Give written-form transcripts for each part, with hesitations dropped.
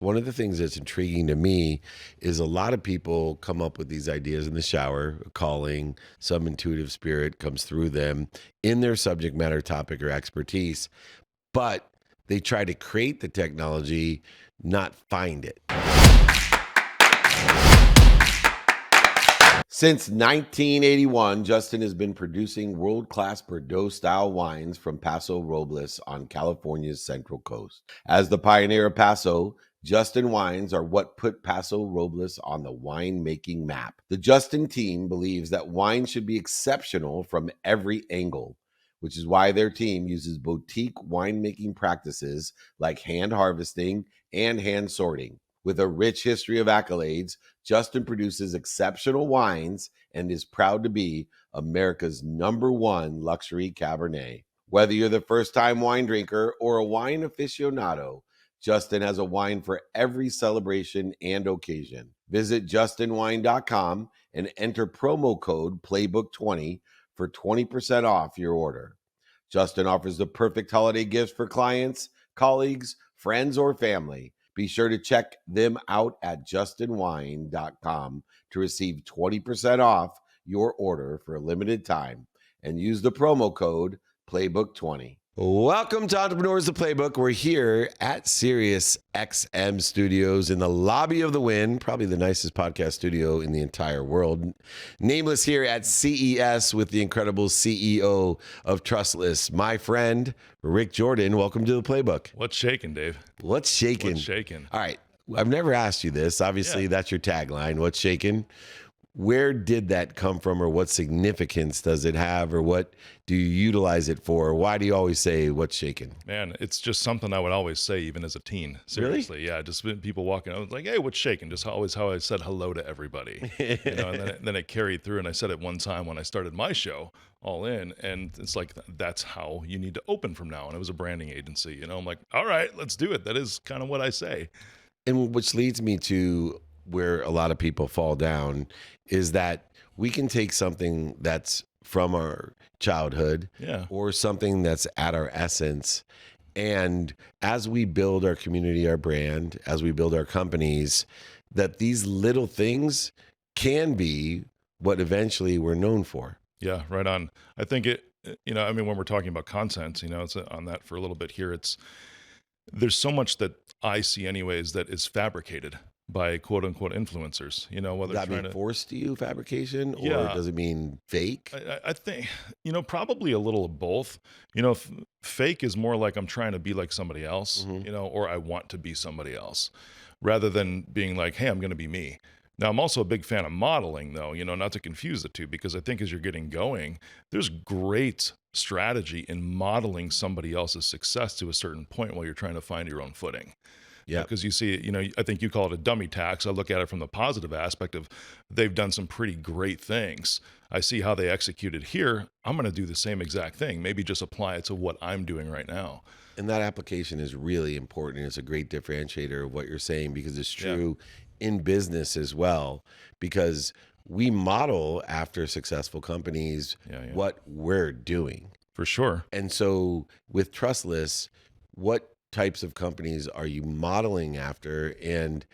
one of the things that's intriguing to me is a lot of people come up with these ideas in the shower, calling, some intuitive spirit comes through them in their subject matter topic or expertise, but they try to create the technology, not find it. Since 1981, Justin has been producing world-class Bordeaux-style wines from Paso Robles on California's Central Coast. As the pioneer of Paso, Justin wines are what put Paso Robles on the winemaking map. The Justin team believes that wine should be exceptional from every angle, which is why their team uses boutique winemaking practices like hand harvesting and hand sorting. With a rich history of accolades, Justin produces exceptional wines and is proud to be America's #1 luxury Cabernet. Whether you're the first-time wine drinker or a wine aficionado, Justin has a wine for every celebration and occasion. Visit justinwine.com and enter promo code Playbook20 for 20% off your order. Justin offers the perfect holiday gifts for clients, colleagues, friends, or family. Be sure to check them out at justinwine.com to receive 20% off your order for a limited time and use the promo code Playbook20. Welcome to Entrepreneurs the Playbook. We're here at Sirius XM Studios in the lobby of the Wynn, probably the nicest podcast studio in the entire world. Nameless here at CES with the incredible CEO of Trustless, my friend, Rick Jordan. Welcome to the Playbook. What's shaking, Dave? What's shaking? What's shaking? All right. I've never asked you this. Obviously, that's your tagline. What's shaking? Where did that come from, or what significance does it have, or what do you utilize it for? Why do you always say what's shaking? Man, it's just something I would always say even as a teen. Seriously. Really? Yeah, just people walking, I was like, hey, what's shaking? Just always how I said hello to everybody. And then it carried through, and I said it one time when I started my show, All In, and it's like, that's how you need to open from now. And it was a branding agency. I'm like, all right, let's do it. That is kind of what I say. And which leads me to where a lot of people fall down is that we can take something that's from our childhood or something that's at our essence. And as we build our community, our brand, as we build our companies, that these little things can be what eventually we're known for. Yeah, right on. I think when we're talking about content, it's on that for a little bit here. There's so much that I see anyways that is fabricated by quote unquote influencers, whether does that mean forced to you fabrication, or does it mean fake? I think, probably a little of both. Fake is more like I'm trying to be like somebody else, or I want to be somebody else, rather than being like, hey, I'm going to be me. Now, I'm also a big fan of modeling, though, not to confuse the two, because I think as you're getting going, there's great strategy in modeling somebody else's success to a certain point while you're trying to find your own footing. Yeah, because you see, I think you call it a dummy tax. I look at it from the positive aspect of they've done some pretty great things. I see how they executed here. I'm going to do the same exact thing, maybe just apply it to what I'm doing right now. And that application is really important. It's a great differentiator of what you're saying, because it's true in business as well, because we model after successful companies what we're doing. For sure. And so with Trustless, what types of companies are you modeling after, and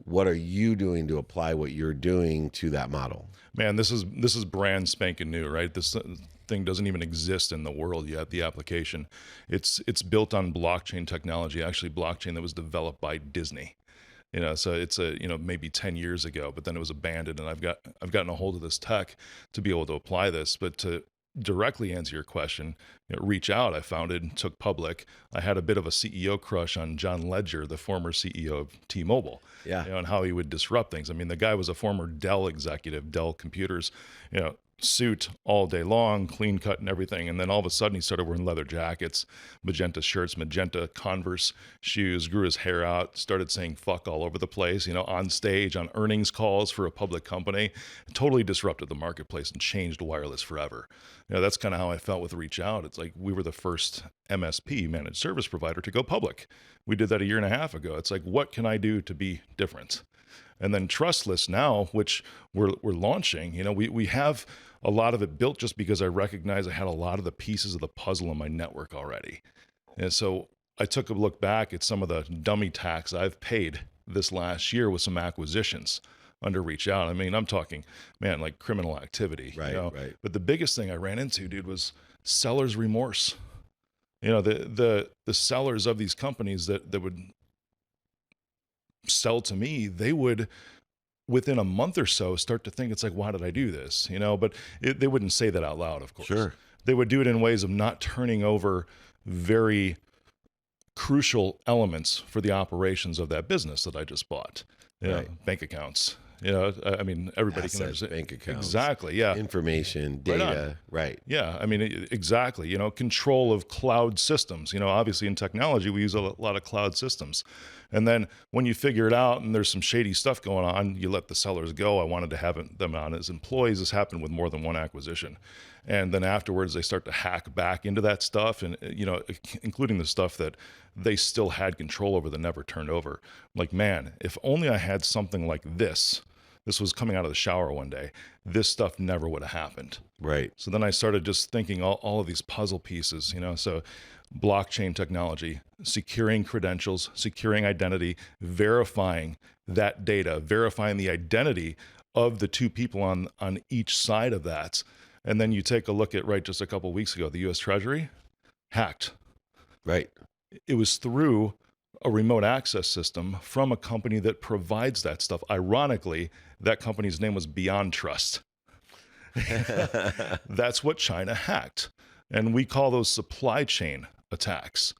what are you doing to apply what you're doing to that model? Man, this is brand spanking new, right? This thing doesn't even exist in the world yet, the application. It's built on blockchain technology, actually blockchain that was developed by Disney. So it's maybe 10 years ago, but then it was abandoned, and I've gotten a hold of this tech to be able to apply this. But to directly answer your question, ReachOut, I founded and took public. I had a bit of a CEO crush on John Ledger, the former CEO of T-Mobile, and how he would disrupt things. I mean, the guy was a former Dell executive, Dell Computers, suit all day long, clean cut and everything. And then all of a sudden he started wearing leather jackets, magenta shirts, magenta Converse shoes, grew his hair out, started saying fuck all over the place, on stage, on earnings calls for a public company. It totally disrupted the marketplace and changed wireless forever. That's kind of how I felt with ReachOut. It's like we were the first MSP, managed service provider, to go public. We did that a year and a half ago. It's like, what can I do to be different? And then Trustless now, which we're launching, we have a lot of it built just because I recognized I had a lot of the pieces of the puzzle in my network already. And so I took a look back at some of the dummy tax I've paid this last year with some acquisitions under ReachOut. I mean, I'm talking, man, like criminal activity. Right, right. But the biggest thing I ran into, dude, was seller's remorse. The sellers of these companies that would sell to me, they would within a month or so start to think, it's like, why did I do this? But they wouldn't say that out loud, of course. Sure. They would do it in ways of not turning over very crucial elements for the operations of that business that I just bought. Right. Bank accounts. I mean, everybody can Assets, understand. bank accounts. Exactly. Yeah. Information, Right data. Right. Yeah. I mean, exactly. Control of cloud systems. Obviously in technology, we use a lot of cloud systems. And then when you figure it out and there's some shady stuff going on, you let the sellers go. I wanted to have them on as employees. This happened with more than one acquisition. And then afterwards, they start to hack back into that stuff, and including the stuff that they still had control over that never turned over. I'm like, man, if only I had something like this. This was coming out of the shower one day. This stuff never would have happened. Right. So then I started just thinking all of these puzzle pieces, so blockchain technology, securing credentials, securing identity, verifying that data, verifying the identity of the two people on each side of that. And then you take a look at, just a couple of weeks ago, the U.S. Treasury hacked. Right. It was through a remote access system from a company that provides that stuff. Ironically, that company's name was Beyond Trust. That's what China hacked. And we call those supply chain attacks.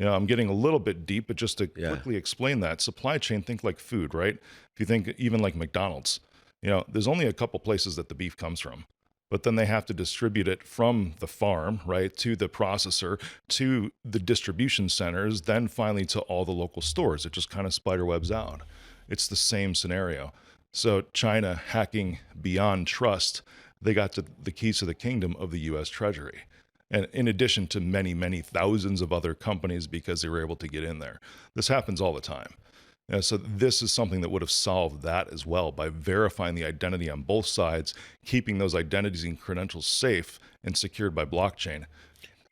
I'm getting a little bit deep, but just to quickly explain that, supply chain, think like food, right? If you think even like McDonald's, there's only a couple places that the beef comes from. But then they have to distribute it from the farm, right, to the processor, to the distribution centers, then finally to all the local stores. It just kind of spiderwebs out. It's the same scenario. So China hacking Beyond Trust, they got to the keys to the kingdom of the U.S. Treasury. And in addition to many, many thousands of other companies because they were able to get in there. This happens all the time. So this is something that would have solved that as well by verifying the identity on both sides, keeping those identities and credentials safe and secured by blockchain.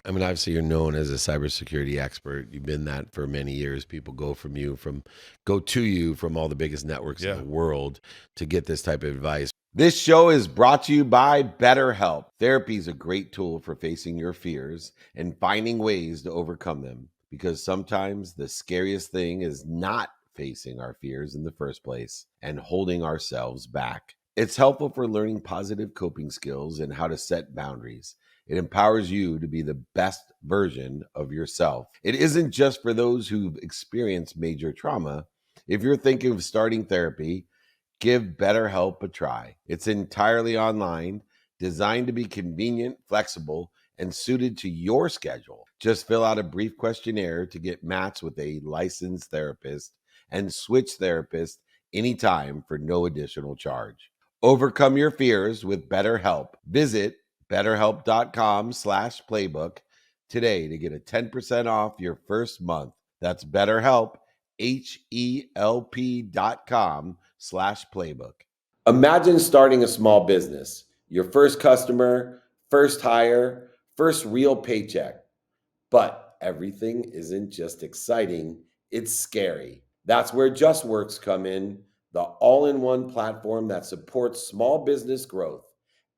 I mean, obviously you're known as a cybersecurity expert. You've been that for many years. People go to you from all the biggest networks in the world to get this type of advice. This show is brought to you by BetterHelp. Therapy is a great tool for facing your fears and finding ways to overcome them, because sometimes the scariest thing is not facing our fears in the first place and holding ourselves back. It's helpful for learning positive coping skills and how to set boundaries. It empowers you to be the best version of yourself. It isn't just for those who've experienced major trauma. If you're thinking of starting therapy, give BetterHelp a try. It's entirely online, designed to be convenient, flexible, and suited to your schedule. Just fill out a brief questionnaire to get matched with a licensed therapist and switch therapists anytime for no additional charge. Overcome your fears with BetterHelp. Visit BetterHelp.com/playbook today to get a 10% off your first month. That's BetterHelp, HELP.com/playbook. Imagine starting a small business, your first customer, first hire, first real paycheck. But everything isn't just exciting, it's scary. That's where JustWorks come in, the all-in-one platform that supports small business growth.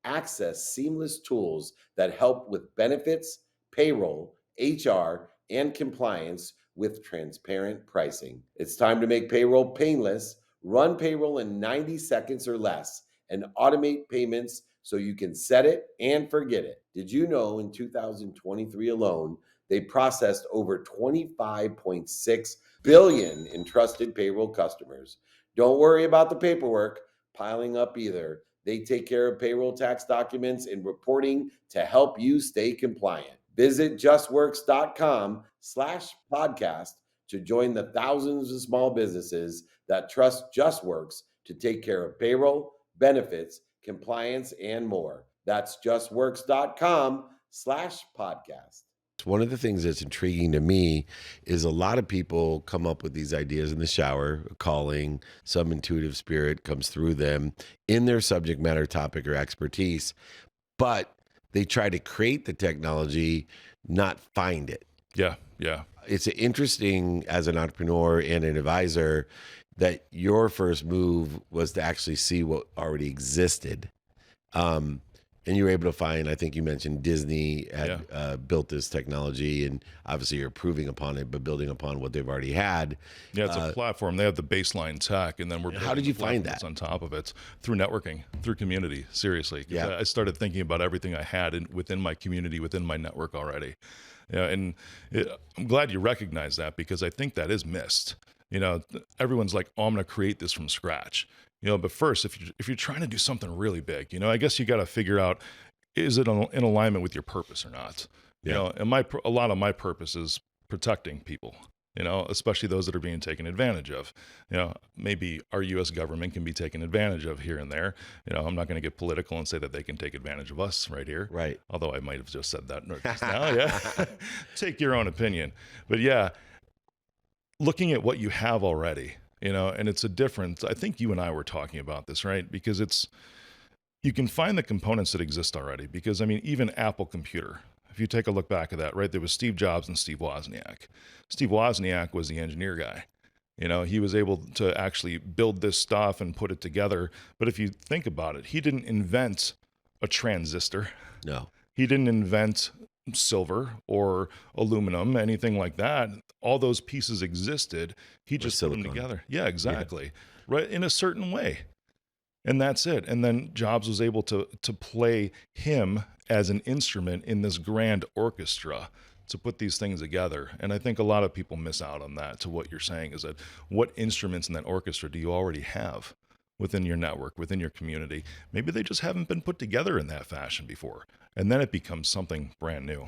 Access seamless tools that help with benefits, payroll, HR, and compliance with transparent pricing. It's time to make payroll painless. Run payroll in 90 seconds or less and automate payments so you can set it and forget it. Did you know in 2023 alone, they processed over 25.6 billion in trusted payroll customers? Don't worry about the paperwork piling up either. They take care of payroll tax documents and reporting to help you stay compliant. Visit justworks.com/podcast to join the thousands of small businesses that trust JustWorks to take care of payroll, benefits, compliance, and more. That's justworks.com/podcast. One of the things that's intriguing to me is a lot of people come up with these ideas in the shower, calling, some intuitive spirit comes through them in their subject matter topic or expertise, but they try to create the technology, not find it. Yeah. It's interesting as an entrepreneur and an advisor. that your first move was to actually see what already existed. And you were able to find, I think you mentioned Disney had built this technology, and obviously you're improving upon it, but building upon what they've already had. Yeah, it's a platform. They have the baseline tech, and then we're How did you find that? on top of it through networking, through community. Seriously, I started thinking about everything I had within my community, within my network already. And I'm glad you recognize that, because I think that is missed. Everyone's like, "Oh, I'm going to create this from scratch." But first, if you're trying to do something really big, I guess you got to figure out, is it in alignment with your purpose or not? And a lot of my purpose is protecting people, especially those that are being taken advantage of. Maybe our U.S. government can be taken advantage of here and there. I'm not going to get political and say that they can take advantage of us right here. Right. Although I might have just said that just now. Yeah. Take your own opinion. But yeah, looking at what you have already, and it's a difference. I think you and I were talking about this, right? Because you can find the components that exist already. Because, even Apple Computer, if you take a look back at that, right, there was Steve Jobs and Steve Wozniak. Steve Wozniak was the engineer guy. He was able to actually build this stuff and put it together. But if you think about it, he didn't invent a transistor. No. He didn't invent silver or aluminum, anything like that. All those pieces existed. He just put them together. Yeah, exactly. Yeah. Right, in a certain way. And that's it. And then Jobs was able to play him as an instrument in this grand orchestra to put these things together. And I think a lot of people miss out on that, to what you're saying, is that what instruments in that orchestra do you already have within your network, within your community? Maybe they just haven't been put together in that fashion before. And then it becomes something brand new.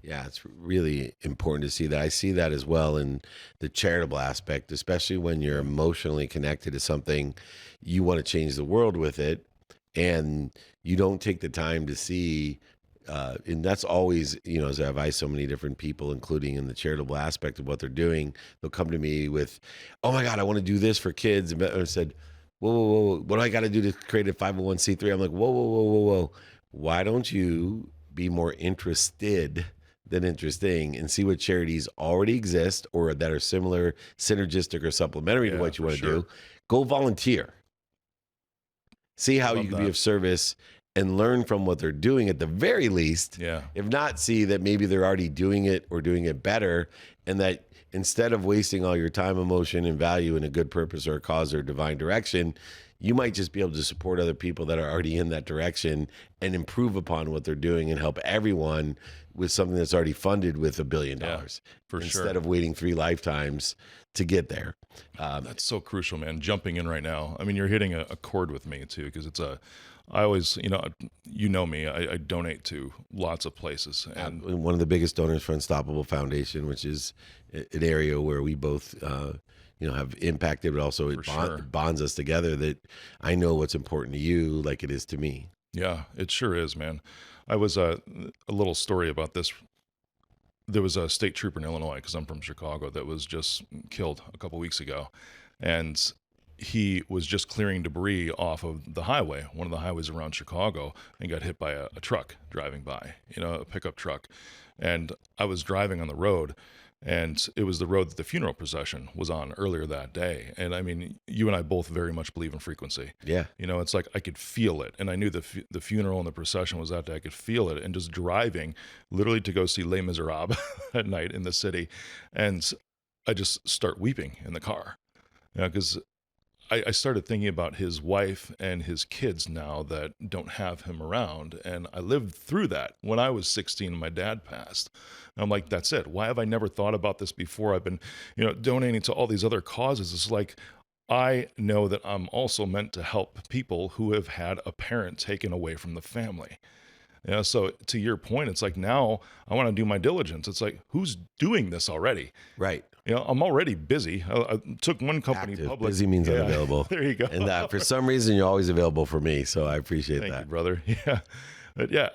Yeah, it's really important to see that. I see that as well in the charitable aspect, especially when you're emotionally connected to something, you want to change the world with it, and you don't take the time to see, and that's always, as I advise so many different people, including in the charitable aspect of what they're doing, they'll come to me with, "Oh my God, I want to do this for kids." And I said, whoa, whoa, whoa, what do I got to do to create a 501c3? I'm like, whoa, whoa, whoa, whoa, whoa. Why don't you be more interested than interesting and see what charities already exist or that are similar, synergistic, or supplementary to what you want to do? Go volunteer. See how you can be of service and learn from what they're doing at the very least. Yeah. If not, see that maybe they're already doing it or doing it better, and that instead of wasting all your time, emotion, and value in a good purpose or a cause or divine direction, you might just be able to support other people that are already in that direction and improve upon what they're doing and help everyone with something that's already funded with $1 billion instead of waiting 3 lifetimes to get there. That's so crucial, man. Jumping in right now. You're hitting a chord with me too, because I always, me, I donate to lots of places. And one of the biggest donors for Unstoppable Foundation, which is an area where we both, have impacted, but also it bonds us together, that I know what's important to you like it is to me. Yeah, it sure is, man. I was a little story about this. There was a state trooper in Illinois, because I'm from Chicago, that was just killed a couple weeks ago. And he was just clearing debris off of the highway, one of the highways around Chicago, and got hit by a truck driving by, a pickup truck. And I was driving on the road, and it was the road that the funeral procession was on earlier that day. And you and I both very much believe in frequency. Yeah. It's like I could feel it. And I knew the funeral and the procession was that day. I could feel it. And just driving literally to go see Les Miserables at night in the city. And I just start weeping in the car. Because I started thinking about his wife and his kids now that don't have him around. And I lived through that when I was 16 and my dad passed. And I'm like, that's it. Why have I never thought about this before? I've been, donating to all these other causes. It's like, I know that I'm also meant to help people who have had a parent taken away from the family. So to your point, it's like, now I want to do my diligence. It's like, who's doing this already? Right. I'm already busy. I took one company Active. public. Busy means unavailable. There you go. And for some reason, you're always available for me. So I appreciate that. Thank you, brother. Yeah. But yeah,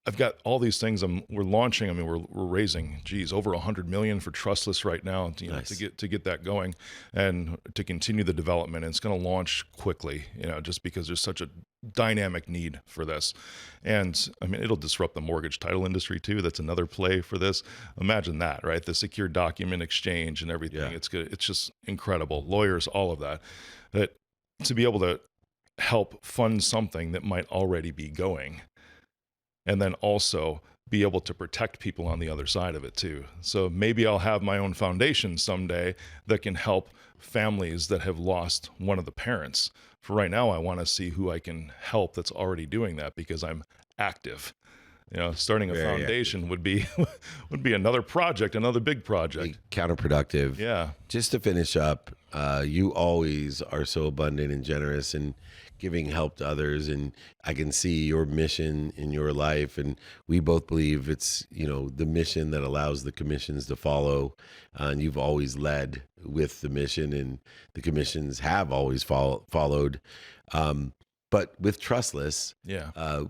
I've got all these things we're launching. We're raising, over 100 million for Trustless right now, Nice. to get that going and to continue the development. And it's going to launch quickly, just because there's such a dynamic need for this. And I mean, it'll disrupt the mortgage title industry too. That's another play for this. Imagine that, right? The secure document exchange and everything. Yeah. It's good. It's just incredible. Lawyers, all of that. That to be able to help fund something that might already be going, and then also be able to protect people on the other side of it too. So maybe I'll have my own foundation someday that can help families that have lost one of the parents. For right now, I want to see who I can help that's already doing that, because I'm active. Starting a Very foundation would be another project, another big project. Counterproductive. Yeah. Just to finish up, you always are so abundant and generous and giving help to others, and I can see your mission in your life, and we both believe it's the mission that allows the commissions to follow, and you've always led with the mission, and the commissions have always followed. But with Trustless, Yeah.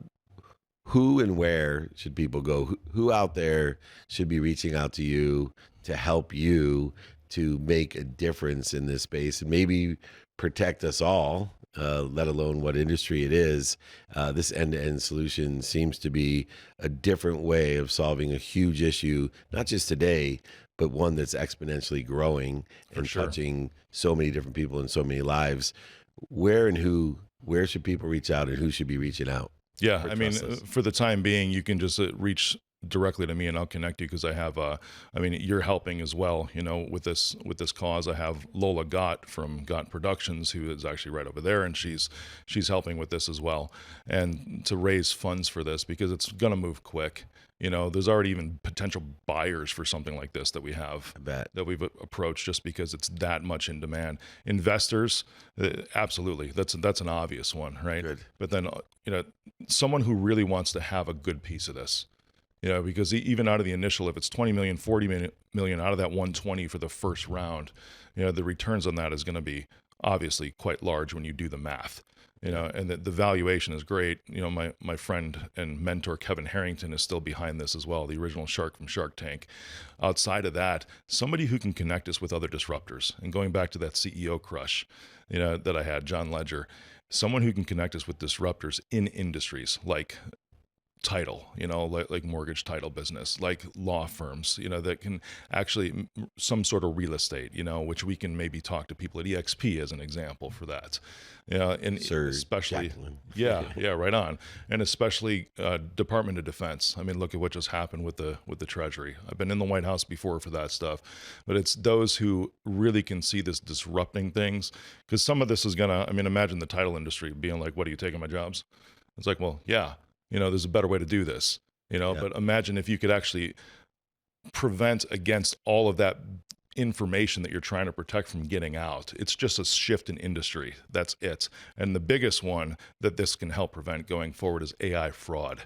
who and where should people go? Who out there should be reaching out to you to help you to make a difference in this space and maybe protect us all, let alone what industry it is? This end-to-end solution seems to be a different way of solving a huge issue, not just today, but one that's exponentially growing and sure. touching so many different people and so many lives. Where should people reach out, and who should be reaching out? Yeah, For I mean, Trustless. for the time being, you can just reach directly to me, and I'll connect you, because I have. I mean, you're helping as well. With this cause, I have Lola Gott from Gott Productions, who is actually right over there, and she's helping with this as well, and to raise funds for this, because it's gonna move quick. There's already even potential buyers for something like this that we have, I bet. that we've approached, just because it's that much in demand. Investors, absolutely, that's an obvious one, right? Good. But then someone who really wants to have a good piece of this, because even out of the initial, if it's 20 million, 40 million out of that 120 for the first round, the returns on that is going to be obviously quite large when you do the math. And the valuation is great. My friend and mentor, Kevin Harrington, is still behind this as well, the original shark from Shark Tank. Outside of that, somebody who can connect us with other disruptors. And going back to that CEO crush, that I had, John Ledger, someone who can connect us with disruptors in industries like title, like mortgage title business, like law firms, that can actually some sort of real estate, which we can maybe talk to people at EXP as an example for that. And Sir especially, Jacqueline. yeah, right on. And especially Department of Defense. I mean, look at what just happened with the Treasury. I've been in the White House before for that stuff, but it's those who really can see this disrupting things, because some of this is imagine the title industry being like, what, are you taking my jobs? It's like, well, yeah. There's a better way to do this, but imagine if you could actually prevent against all of that information that you're trying to protect from getting out. It's just a shift in industry. That's it. And the biggest one that this can help prevent going forward is AI fraud,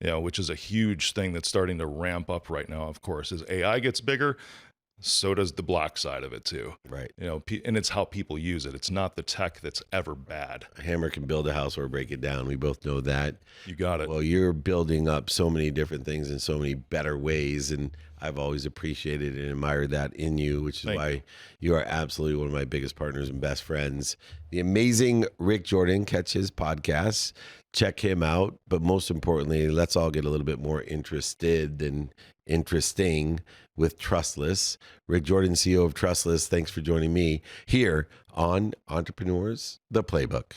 which is a huge thing that's starting to ramp up right now. Of course, as AI gets bigger, so does the black side of it too. Right. And it's how people use it. It's not the tech that's ever bad. A hammer can build a house or break it down. We both know that. You got it. Well, you're building up so many different things in so many better ways, and I've always appreciated and admired that in you, which is why you are absolutely one of my biggest partners and best friends. The amazing Rick Jordan. Catch his podcasts. Check him out. But most importantly, let's all get a little bit more interested than interesting with Trustless. Rick Jordan, CEO of Trustless, thanks for joining me here on Entrepreneurs, the Playbook.